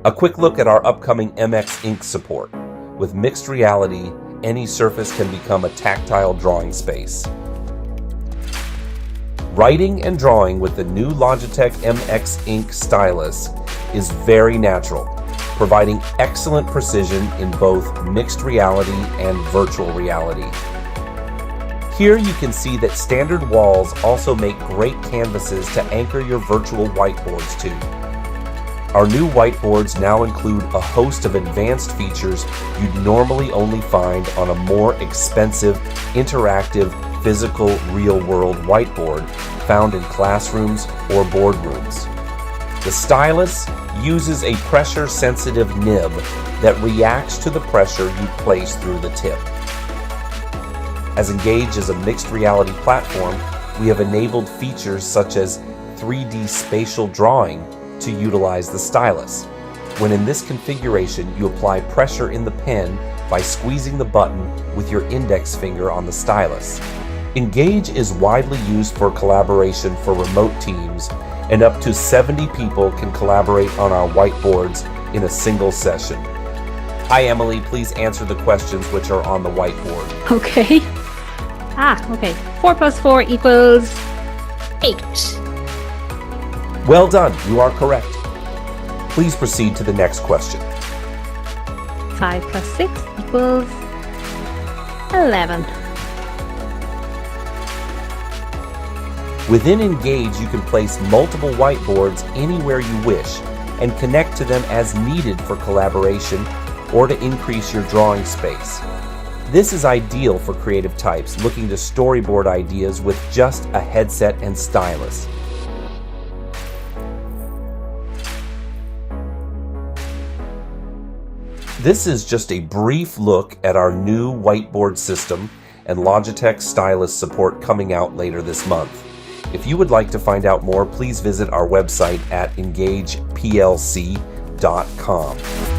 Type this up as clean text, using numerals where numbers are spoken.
A quick look at our upcoming MX Ink support. With mixed reality, any surface can become a tactile drawing space. Writing and drawing with the new Logitech MX Ink stylus is very natural, providing excellent precision in both mixed reality and virtual reality. Here you can see that standard walls also make great canvases to anchor your virtual whiteboards to. Our new whiteboards now include a host of advanced features you'd normally only find on a more expensive, interactive, physical, real-world whiteboard found in classrooms or boardrooms. The stylus uses a pressure-sensitive nib that reacts to the pressure you place through the tip. As Engage is a mixed reality platform, we have enabled features such as 3D spatial drawing to utilize the stylus. When in this configuration, you apply pressure in the pen by squeezing the button with your index finger on the stylus. Engage is widely used for collaboration for remote teams, and up to 70 people can collaborate on our whiteboards in a single session. Hi Emily, please answer the questions which are on the whiteboard. Okay. Okay. 4 plus 4 equals 8. Well done, you are correct. Please proceed to the next question. 5 plus 6 equals 11. Within Engage, you can place multiple whiteboards anywhere you wish and connect to them as needed for collaboration or to increase your drawing space. This is ideal for creative types looking to storyboard ideas with just a headset and stylus. This is just a brief look at our new whiteboard system and Logitech stylus support coming out later this month. If you would like to find out more, please visit our website at engageplc.com.